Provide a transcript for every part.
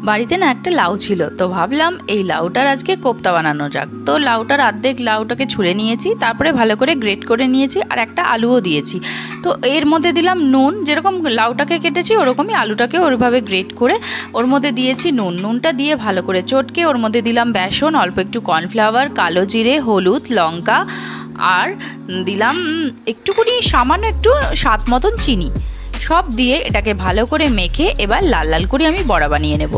বাড়িতে না একটা লাউ ছিল, তো ভাবলাম এই লাউটার আজকে কোপ্তা বানানো যাক। তো লাউটার অর্ধেক লাউটাকে ছুলে নিয়েছি, তারপরে ভালো করে গ্রেট করে নিয়েছি, আর একটা আলুও দিয়েছি। তো এর মধ্যে দিলাম নুন, যেরকম লাউটাকে কেটেছি ওরকমই আলুটাকে ওইভাবে গ্রেট করে ওর মধ্যে দিয়েছি নুন। নুনটা দিয়ে ভালো করে চটকে ওর মধ্যে দিলাম বেসন, অল্প একটু কর্নফ্লাওয়ার, কালো জিরে, হলুদ, লঙ্কা, আর দিলাম একটুখানি সামান্য একটু স্বাদ মতন চিনি। সব দিয়ে এটাকে ভালো করে মেখে এবার লাল লাল করে আমি বড়া বানিয়ে নেব।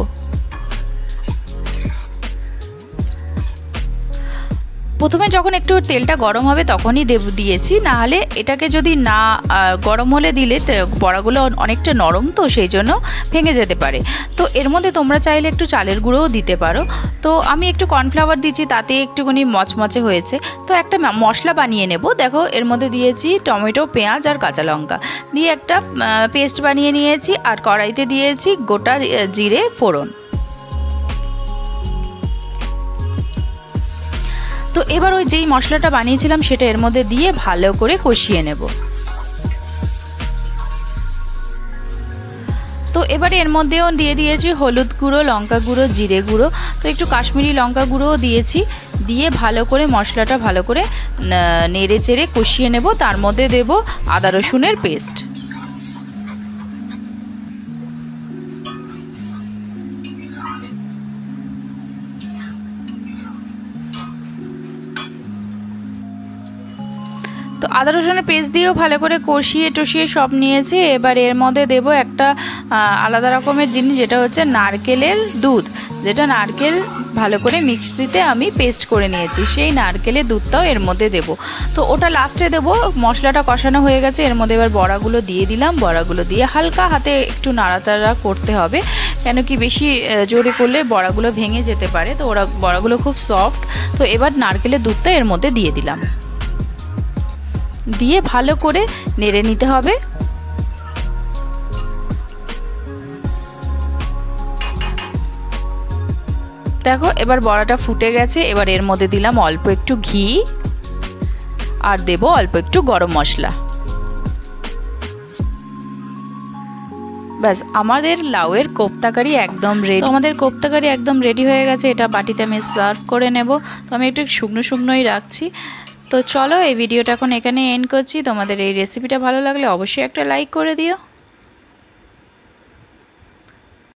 প্রথমে যখন একটু তেলটা গরম হবে তখনই দিয়েছি, না হলে এটাকে যদি না গরম হলে দিলে বড়াগুলো অনেকটা নরম, তো সেই জন্য ভেঙে যেতে পারে। তো এর মধ্যে তোমরা চাইলে একটু চালের গুঁড়োও দিতে পারো। তো আমি একটু কর্নফ্লাওয়ার দিচ্ছি, তাতে একটুখানি মচমচে হয়েছে। তো একটা মশলা বানিয়ে নেব। দেখো এর মধ্যে দিয়েছি টমেটো, পেঁয়াজ আর কাঁচা লঙ্কা দিয়ে একটা পেস্ট বানিয়ে নিয়েছি, আর কড়াইতে দিয়েছি গোটা জিরে ফোড়ন। তো এবার ওই যেই মশলাটা বানিয়েছিলাম সেটা এর মধ্যে দিয়ে ভালো করে কষিয়ে নেব। তো এবারে এর মধ্যেও দিয়ে দিয়েছি হলুদ গুঁড়ো, লঙ্কা গুঁড়ো, জিরে গুঁড়ো, তো একটু কাশ্মীরি লঙ্কা গুঁড়োও দিয়েছি। দিয়ে ভালো করে মশলাটা ভালো করে নেড়ে চেড়ে কষিয়ে নেব। তার মধ্যে দেব আদা রসুনের পেস্ট। তো আদা রসুনের পেস্ট দিয়েও ভালো করে কষিয়ে টষিয়ে সব নিয়েছে। এবার এর মধ্যে দেব একটা আলাদা রকমের জিনিস, যেটা হচ্ছে নারকেলের দুধ, যেটা নারকেল ভালো করে মিক্সিতে আমি পেস্ট করে নিয়েছি, সেই নারকেলের দুধটাও এর মধ্যে দেব। তো ওটা লাস্টে দেব। মশলাটা কষানো হয়ে গেছে, এর মধ্যে এবার বড়াগুলো দিয়ে দিলাম। বড়াগুলো দিয়ে হালকা হাতে একটু নাড়াতাড়া করতে হবে, কেন কি বেশি জোরে করলে বড়াগুলো ভেঙে যেতে পারে। তো বড়াগুলো খুব সফট। তো এবার নারকেলের দুধটা এর মধ্যে দিয়ে দিলাম, দিয়ে ভালো করে নেড়ে নিতে হবে। দেখো এবার বড়াটা ফুটে গেছে। এবার এর মধ্যে দিলাম অল্প একটু ঘি, আর দেব অল্প একটু গরম মশলা। ব্যাস, আমাদের লাউয়ের কোপ্তা কারি একদম রেডি। আমাদের কোপ্তা কারি একদম রেডি হয়ে গেছে। এটা বাটিতে আমি সার্ভ করে নেব। তো আমি একটু শুকনো শুকনোই রাখছি। তো চলো এই ভিডিওটা এখন এখানে এন্ড করছি। তোমাদের এই রেসিপিটা ভালো লাগলে অবশ্যই একটা লাইক করে দিও।